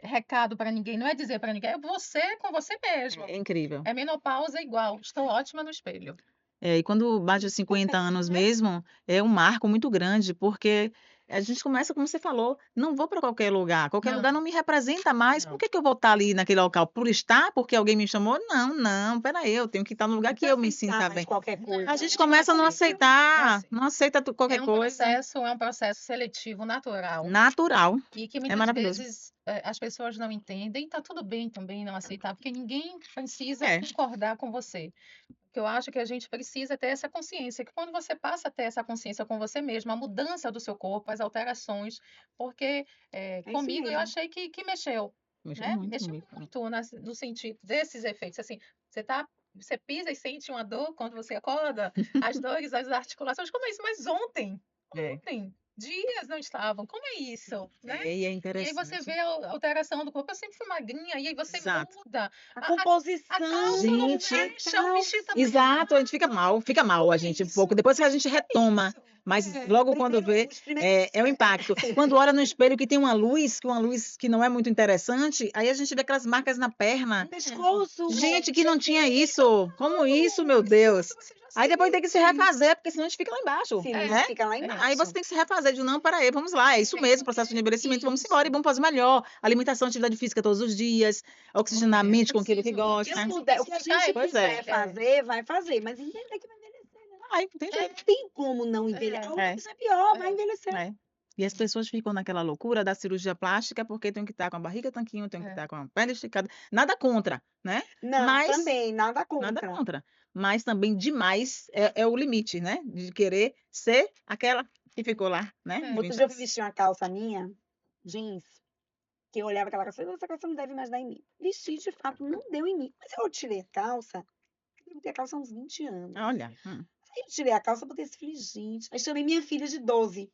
recado para ninguém, não é dizer para ninguém, é você com você mesmo. É incrível. É menopausa igual, estou ótima no espelho. É, e quando bate os 50 anos mesmo, é um marco muito grande, porque a gente começa, como você falou, não vou para qualquer lugar Não, não me representa mais, por não. que que eu vou estar ali naquele local? Por estar? Porque alguém me chamou? Não, não, peraí, eu tenho que estar no lugar que eu me sinta mais bem. qualquer coisa. A Não, gente não começa a não aceita. Não aceitar, aceita. não aceita qualquer coisa. É um processo seletivo natural. Natural, E que é muitas maravilhoso. vezes as pessoas não entendem, tá tudo bem também não aceitar, porque ninguém precisa É, concordar com você. Que eu acho que a gente precisa ter essa consciência, que quando você passa a ter essa consciência com você mesmo, a mudança do seu corpo, as alterações, porque É isso comigo eu mesmo. achei que mexeu, mexeu né? muito Mexeu comigo também. muito no sentido desses efeitos. Assim, você pisa e sente uma dor quando você acorda, as dores, as articulações, como é isso? Mas É, ontem, dias não estavam, como é isso, né? e é E aí você interessante. vê a alteração do corpo. Eu sempre fui magrinha, e aí você Exato. muda. A A composição calça não Gente, fecha, o vestido tá exato, a gente fica mal, a é gente, um isso? pouco. Depois que a gente retoma, Isso. mas É. logo quando vê, os primeiros é o impacto. Quando olha no espelho que tem uma luz que não é muito interessante, aí a gente vê aquelas marcas na perna. pescoço. Gente, que não tinha isso. Como isso, meu Deus? Você já Aí depois tem que se sente. refazer, porque senão a gente fica lá embaixo, Sim, É, né? fica lá é. Aí você embaixo. tem que se refazer de não, peraí, vamos lá, é isso É, mesmo, processo de envelhecimento, vamos embora e isso. vamos fazer melhor. Alimentação, atividade física todos os dias, oxigenar a É, mente com aquilo que preciso. O que gosta. puder, o que a gente Pois é. puder fazer, vai fazer, mas entender que vai envelhecer, né? Ai, não tem Não jeito. tem como não envelhecer. É, Isso é pior, vai é. envelhecer. É. E as pessoas ficam naquela loucura da cirurgia plástica porque tem que estar com a barriga tanquinho, tem que É. estar com a perna esticada. Nada contra, né? Não, Mas, também, nada nada contra. contra. Mas também demais é o limite, né? De querer ser aquela que ficou lá, né? É. Outro 20 dia eu fui anos. vestir uma calça minha, jeans, que eu olhava aquela calça e falei, essa calça não deve mais dar em mim. Vesti, de fato, não deu em mim. Mas eu tirei a calça, eu tenho a calça há uns 20 anos. Olha. Aí eu tirei a calça, botei esse falei, gente. Aí chamei minha filha de 12.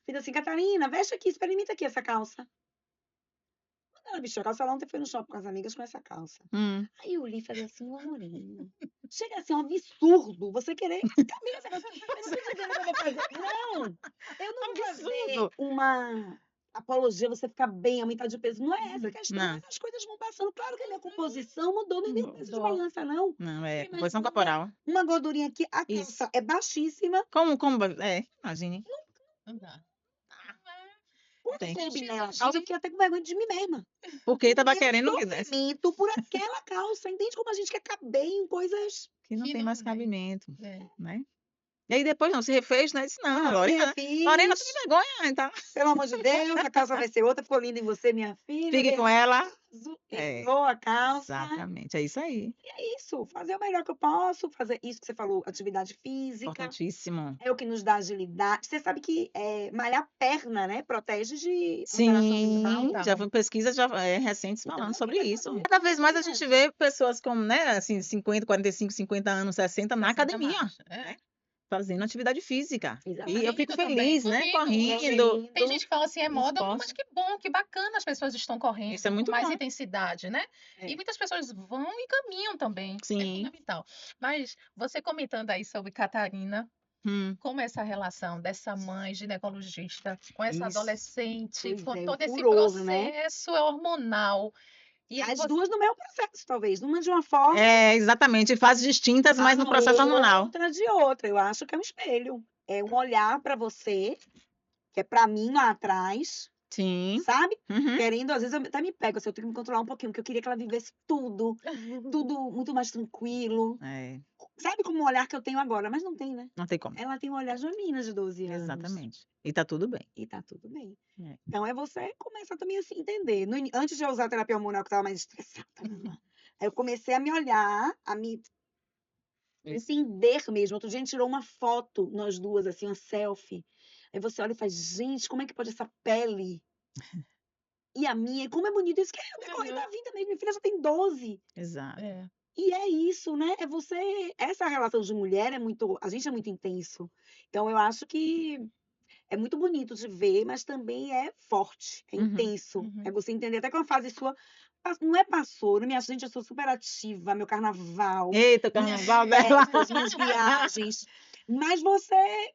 Fiz assim, Catarina, veste aqui, experimenta aqui essa calça. Quando ela vestiu a calça, ela ontem foi no shopping com as amigas com essa calça. hum. Aí eu li e falei assim, ô Amorina, chega a ser um absurdo você querer caminhar essa calça. Mas você tá entendendo o que eu vou fazer? Não, eu não vou fazer Absurdo. uma apologia, você ficar bem, aumentar de peso. Não é essa a questão, Não, mas as coisas vão passando. Claro que a minha composição mudou, não é nem o peso de Mudou. balança, não. não, é Mas composição mudou corporal. uma gordurinha aqui, a Isso. calça é baixíssima. Imagine. Não dá. Quando Tem. eu Gente, combinei a calça, eu exigir. fiquei até com vergonha de mim mesma. Porque Do estava meu querendo que desse. sofrimento por aquela calça. Entende como a gente quer caber em coisas... Que não Que tem não mais vem. cabimento, É. né? E aí depois não, se refez, né? Disse, não, Não, me Lorena, Lorena, tu refiz. tem vergonha, então. Pelo amor de Deus, a calça vai ser outra. Ficou linda em você, minha filha. Fique Dei com ela. arraso, É, entrou a calça. exatamente, é isso aí. E é isso, fazer o melhor que eu posso. Fazer isso que você falou, atividade física. Importantíssimo. É o que nos dá agilidade. Você sabe que malhar perna, né? Protege de alteração mental. Sim, já foi pesquisas recentes Então, falando o que sobre que isso. acontece? Cada vez mais a gente vê pessoas com, né, assim, 50, 45, 50 anos, 60 na 60 academia, mais. né? Fazendo atividade física. E eu Exatamente. fico Correndo também, feliz, né? correndo. Correndo, Tem gente que fala assim, é moda, esporte. mas que bom, que bacana as pessoas estão Isso é correndo com muito mais bom. intensidade, né? É. E muitas pessoas vão e caminham também. É Sim. fundamental. Mas você comentando aí sobre Catarina, Hum. como é essa relação dessa mãe ginecologista com essa Isso. adolescente, Pois com é, o todo esse furor, né? processo hormonal. E aí As você. duas no meu processo, talvez. Uma de uma forma, É, exatamente, fases distintas, mas no processo hormonal. outra de outra. Eu acho que é um espelho. É um olhar para você, que é para mim lá atrás, Sim. sabe? Uhum. Querendo, às vezes eu até me pego, assim, eu tenho que me controlar um pouquinho, porque eu queria que ela vivesse tudo muito mais tranquilo. É, Sabe como o olhar que eu tenho agora? Mas não tem, né? não tem como. Ela tem um olhar de uma menina de 12 anos. Exatamente. E tá tudo bem. E tá tudo bem. É. Então é você começar também a se entender. Antes de eu usar a terapia hormonal, que eu tava mais estressada, aí eu comecei a me olhar, a me Isso. entender mesmo. Outro dia a gente tirou uma foto, nós duas, assim, uma selfie. Aí você olha e faz, gente, como é que pode essa pele e a minha, e como é bonito isso, que é o decorrer da vida mesmo. Minha filha já tem 12. Exato. É. E é isso, né? É você. Essa relação de mulher é muito. A gente é muito intenso. Então, eu acho que é muito bonito de ver, mas também é forte, é Uhum. intenso. É Uhum. você entender até que uma fase sua não é passou, não me acha, gente, eu sou super ativa, meu carnaval, Eita, o minhas carnaval dela. festas, minhas viagens. Mas você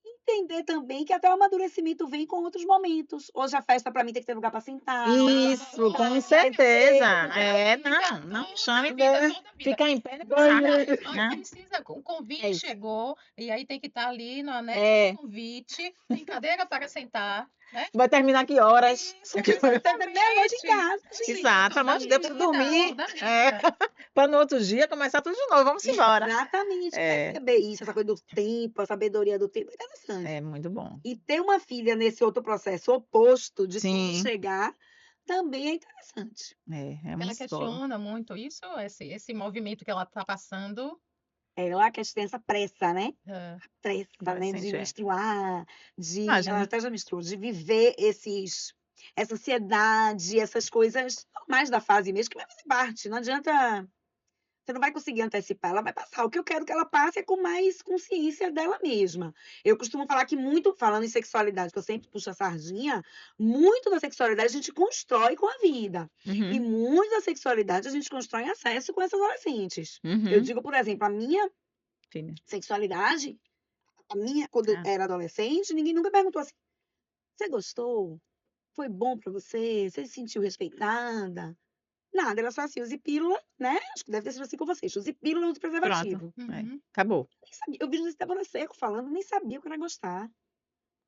entender também que até o amadurecimento vem com outros momentos. Hoje a festa para mim tem que ter lugar para sentar, Isso, com pra certeza. beber, Não me chame Toda a vida, né? toda a vida. ficar em pé no Banheiro. saco, Olha, né? precisa, o É convite isso. chegou, e aí tem que estar ali no anexo É. do convite, tem cadeira para sentar, né? Vai terminar que horas? Isso, Até meia-noite em exatamente. casa, gente. Exato, pelo amor de Deus, preciso dormir. Toda a É, vida. para no outro dia começar tudo de novo. Vamos embora. Exatamente. É, Perceber isso, essa coisa do tempo, a sabedoria do tempo, é interessante. é muito bom. E ter uma filha nesse outro processo oposto de tudo Sim, chegar também é interessante. é uma Ela escola. questiona muito isso, esse movimento que ela está passando. É lá que a gente tem essa pressa, né? É, Pressa, né? De Adolescente é. menstruar, ela Imagina. até já menstruou, de viver essa ansiedade, essas coisas normais da fase mesmo, que vai fazer parte. Não adianta. Você não vai conseguir antecipar, ela vai passar. O que eu quero que ela passe é com mais consciência dela mesma. Eu costumo falar que muito, falando em sexualidade, que eu sempre puxo a sardinha, muito da sexualidade a gente constrói com a vida. E Uhum, muito da sexualidade a gente constrói em acesso com essas adolescentes. Eu uhum, digo, por exemplo, a minha filha. sexualidade, quando eu Ah, era adolescente, ninguém nunca perguntou assim: você gostou? Foi bom pra você? Você se sentiu respeitada? Nada, era só assim, use pílula, né? Acho que deve ter sido assim com vocês. Use pílula, use pronto. preservativo. uhum. Acabou. Nem sabia. Eu vi José Débora Seco falando, nem sabia o que era gostar.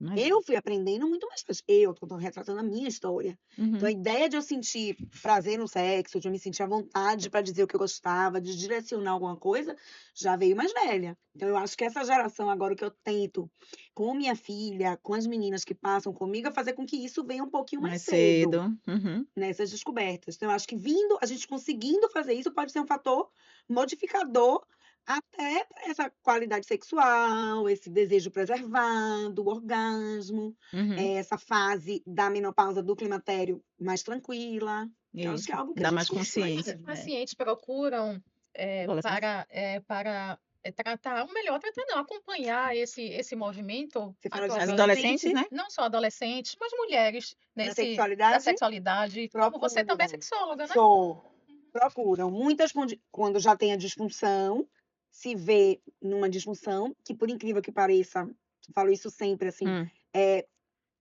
Imagina. Eu fui aprendendo muito mais tarde. Eu tô retratando a minha história. Então, a Uhum. ideia de eu sentir prazer no sexo, de eu me sentir à vontade para dizer o que eu gostava, de direcionar alguma coisa, já veio mais velha. Então, eu acho que essa geração agora, o que eu tento com minha filha, com as meninas que passam comigo, é fazer com que isso venha um pouquinho mais Mais cedo cedo. Uhum. nessas descobertas. Então, eu acho que vindo, a gente conseguindo fazer isso pode ser um fator modificador até para essa qualidade sexual, esse desejo preservado, o orgasmo, Uhum. essa fase da menopausa do climatério mais tranquila. Eu acho que Isso. é algo que a Dá gente mais constrói Mas consciência. os mesmo. pacientes procuram Adolescente. para tratar, ou melhor, tratar não, acompanhar esse movimento Você fala de As atualmente, adolescentes, adolescente, né? não só adolescentes, mas mulheres na da sexualidade, sexualidade, como você também é procuram. sexóloga, né? Sou. Procuram. Muitas, quando já tem a disfunção, se vê numa disfunção, que por incrível que pareça, eu falo isso sempre assim, Hum. é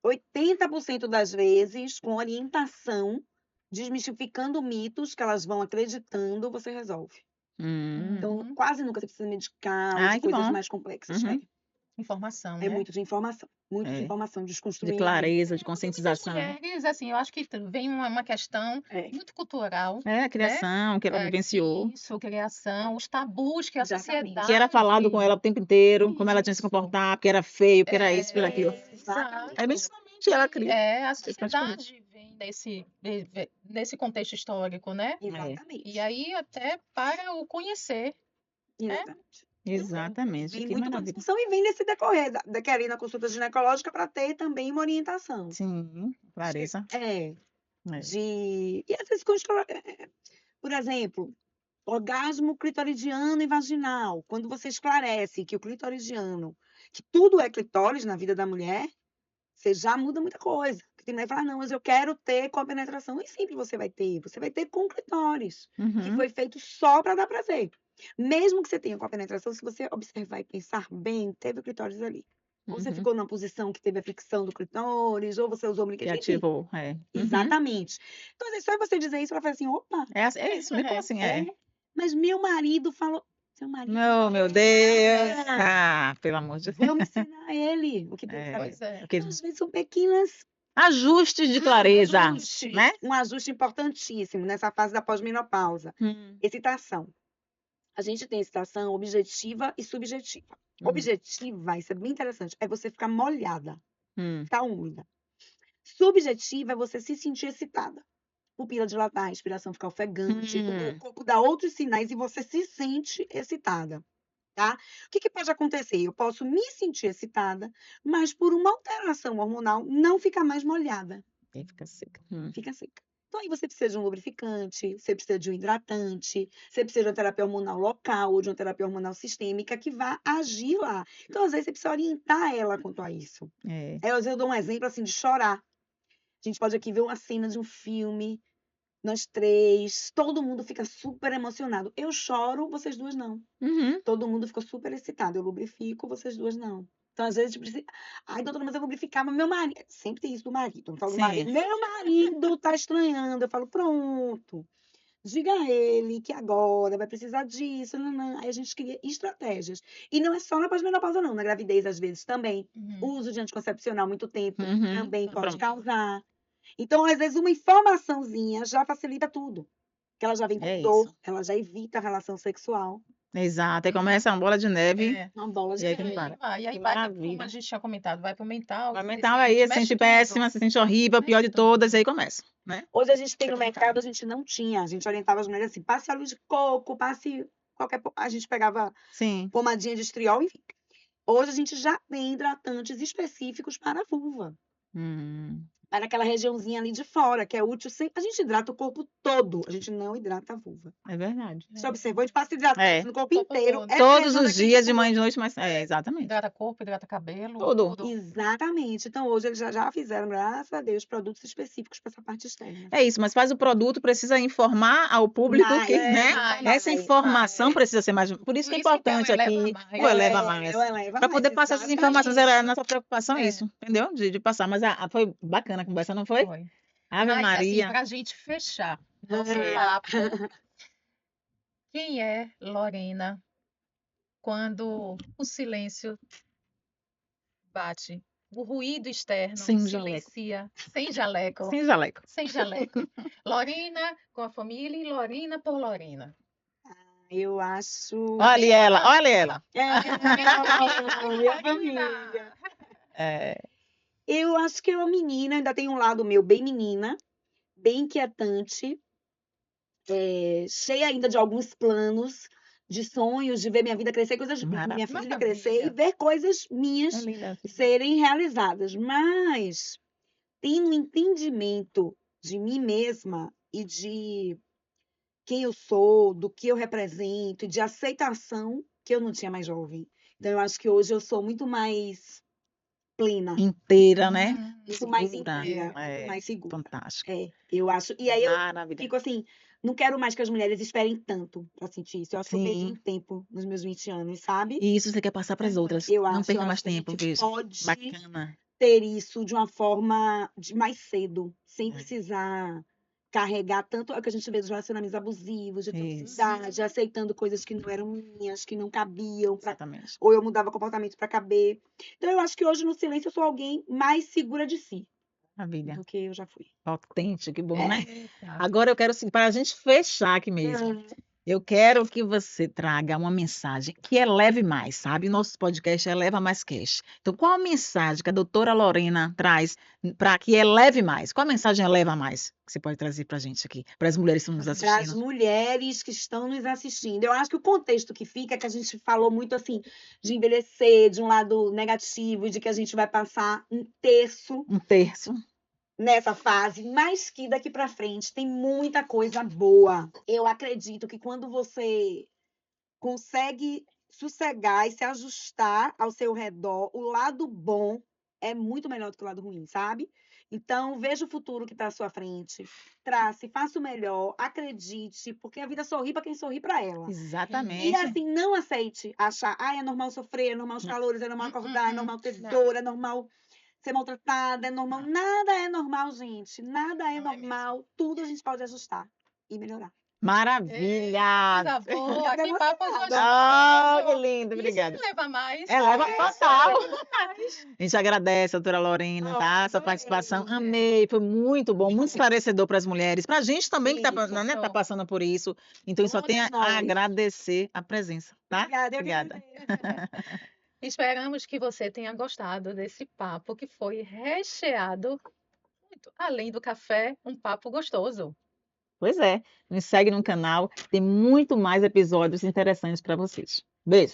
80% das vezes, com orientação, desmistificando mitos que elas vão acreditando, você resolve. Hum. Então, Uhum. quase nunca você precisa medicar ou de Ai, que coisas bom. mais complexas. Uhum. Informação, É né? muito de É. informação, De desconstruindo. clareza, de Porque muitas conscientização. mulheres, assim, eu acho que vem uma questão É, muito cultural, É, a né? criação que ela vivenciou. Isso, criação, os tabus que a exatamente. Que era sociedade. falado com ela o tempo inteiro, como ela tinha que se Isso. comportar, porque era feio, porque era isso, porque era aquilo. Exato. Aí, bem somente ela cria. A Praticamente. sociedade vem nesse contexto histórico, né? É, E Exatamente. aí até para o conhecer, né? Exatamente. exatamente. Vem Que muito com maravilha. discussão e vem nesse decorrer da querer ir na consulta ginecológica para ter também uma orientação. Sim, Acho que clareza. é É. e às vezes por exemplo, orgasmo clitoridiano e vaginal. Quando você esclarece que o clitoridiano, que tudo é clitóris na vida da mulher, você já muda muita coisa. Porque tem mulher que fala, não, mas eu quero ter com a penetração. Nem sempre você vai ter. Você vai ter com clitóris, que Uhum. foi feito só para dar prazer. Mesmo que você tenha com a penetração, se você observar e pensar bem, teve o clitóris ali. Ou você Uhum. ficou numa posição que teve a fricção do clitóris, ou você usou Que brinquedo, enfim. ativou. É. Uhum. Exatamente. Então, às vezes, só você dizer isso, ela fala assim, opa, É isso, bem assim, é, é. mas meu marido falou. Seu marido Não, falou meu Deus. nada. Ah, pelo amor de Deus. Vamos ensinar ele o que tem que É. saber. Pois é. Então, Aquele às vezes, são pequenas ajustes de clareza, ajustes. né? Um ajuste importantíssimo nessa fase da pós-menopausa. Hum. Excitação. A gente tem excitação objetiva e subjetiva. Hum. Objetiva, isso é bem interessante, é você ficar molhada, Hum. ficar úmida. Subjetiva é você se sentir excitada. Pupila dilatar, a respiração ficar ofegante, o corpo dá outros sinais e você se sente excitada, tá? O que pode acontecer? Eu posso me sentir excitada, mas por uma alteração hormonal não ficar mais molhada. Aí fica seca. Fica seca. Então aí você precisa de um lubrificante, você precisa de um hidratante, você precisa de uma terapia hormonal local ou de uma terapia hormonal sistêmica que vá agir lá. Então, às vezes, você precisa orientar ela quanto a isso. É. Às vezes eu dou um exemplo assim de chorar. A gente pode aqui ver uma cena de um filme, nós três, todo mundo fica super emocionado. Eu choro, vocês duas não. Uhum. Todo mundo ficou super excitado. Eu lubrifico, vocês duas não. Então, às vezes, a gente precisa. Ai, doutora, mas eu lubrificava meu marido. Sempre tem isso do marido. Eu falo do marido. Sim. Meu marido tá estranhando. Eu falo, pronto. Diga a ele que agora vai precisar disso. Não. Aí a gente cria estratégias. E não é só na pós-menopausa, não. Na gravidez, às vezes, também. O uso de anticoncepcional há muito tempo Uhum. também pode Pronto. causar. Então, às vezes, uma informaçãozinha já facilita tudo. Que ela já vem com É dor, isso. ela já evita a relação sexual. Exato. Aí começa uma bola de neve. É. Uma bola de E aí que neve. não para. E aí Que vai, como a maravilha. gente tinha comentado, vai pro mental, Vai que mental se aí, se mexe sente tudo. péssima, se sente horrível, a pior Mexe de tudo. todas, aí começa, né? Hoje a gente tem no mercado, a gente não tinha. A gente orientava as mulheres assim, passe óleo de coco, passe qualquer... A gente pegava Sim. pomadinha de estriol, enfim. Hoje a gente já tem hidratantes específicos para a vulva. Para aquela regiãozinha ali de fora, que é útil. A gente hidrata o corpo todo, a gente não hidrata a vulva. É verdade. Você observou? A gente passa hidratante É. no corpo Corpo inteiro. todo. É Todos mesmo os daquele dias, de tipo. manhã e de noite, mas. É, exatamente. Hidrata corpo, hidrata cabelo, Tudo. tudo. Exatamente. Então, hoje eles já fizeram, graças a Deus, produtos específicos para essa parte externa. É isso, mas faz o produto, precisa informar ao público que, né? mais, Essa informação precisa ser mais. Por isso que é importante aqui, o Eleva Mais. Para poder passar essas informações, era a nossa preocupação, é isso, entendeu? De passar. Mas foi bacana a conversa, não foi? Foi. Ave Mas, assim, Maria. para a gente fechar nosso É. papo, quem é Lorena quando o silêncio bate? O ruído externo Sem jaleco. silencia, sem jaleco, Sem jaleco. sem jaleco. Lorena com a família e Lorena por Lorena. Eu acho. Olha ela, olha ela. Minha família. É, Eu acho que é uma menina, ainda tem um lado meu bem menina, bem inquietante, cheia ainda de alguns planos, de sonhos, de ver minha vida crescer, minha filha crescer e ver coisas é minhas linda. serem realizadas. Mas tem um entendimento de mim mesma e de quem eu sou, do que eu represento, e de aceitação que eu não tinha mais jovem. Então, eu acho que hoje eu sou muito mais plena, Inteira, né? muito mais Segura. inteira, muito É, mais segura. fantástico. Eu acho. E aí eu Maravilha. fico assim, não quero mais que as mulheres esperem tanto pra sentir isso. Eu acho que eu perdi Sim. um tempo nos meus 20 anos, sabe? E isso você quer passar para as outras. Eu Não acho, perca eu mais acho que a tempo, gente veja. pode Bacana. ter isso de uma forma mais cedo, sem É. precisar carregar tanto. É o que a gente vê dos relacionamentos abusivos, de Isso. toxicidade, aceitando coisas que não eram minhas, que não cabiam, Exatamente. ou eu mudava comportamento para caber. Então, eu acho que hoje no silêncio eu sou alguém mais segura de si Maravilha. do que eu já fui. Potente, que bom, né? Eita. Agora eu quero, para a gente fechar aqui mesmo, eu quero que você traga uma mensagem que eleve mais, sabe? Nosso podcast Eleva Mais Cash. Então, qual a mensagem que a doutora Lorena traz para que eleve mais? Qual a mensagem eleva mais que você pode trazer para a gente aqui, para as mulheres que estão nos Para as assistindo? mulheres que estão nos assistindo. Eu acho que o contexto que fica é que a gente falou muito assim de envelhecer, de um lado negativo, de que a gente vai passar um terço Um terço. nessa fase, mas que daqui para frente tem muita coisa boa. Eu acredito que quando você consegue sossegar e se ajustar ao seu redor, o lado bom é muito melhor do que o lado ruim, sabe? Então, veja o futuro que está à sua frente, trace, faça o melhor, acredite, porque a vida sorri para quem sorri para ela. Exatamente. E assim, não aceite achar, é normal sofrer, é normal os calores, é normal acordar, é normal ter dor, é normal ser maltratada, é normal. Nada é normal, gente. Nada é Não é mesmo. normal. Tudo a gente pode ajustar e melhorar. Maravilha! Coisa boa, que papo gostoso. Ah, que lindo, Isso obrigada. leva mais. Eleva total. Mais. A gente agradece, doutora Lorena, tá? Sua adorei. participação. Amei, foi muito bom, muito esclarecedor para as mulheres, para a gente também que Isso, tá passando por isso. Então, só Todas tenho a nós. agradecer a presença, tá? Obrigada, eu que Obrigada. agradeço. Esperamos que você tenha gostado desse papo que foi recheado, muito além do café, um papo gostoso. Pois é, nos segue no canal, tem muito mais episódios interessantes para vocês. Beijo.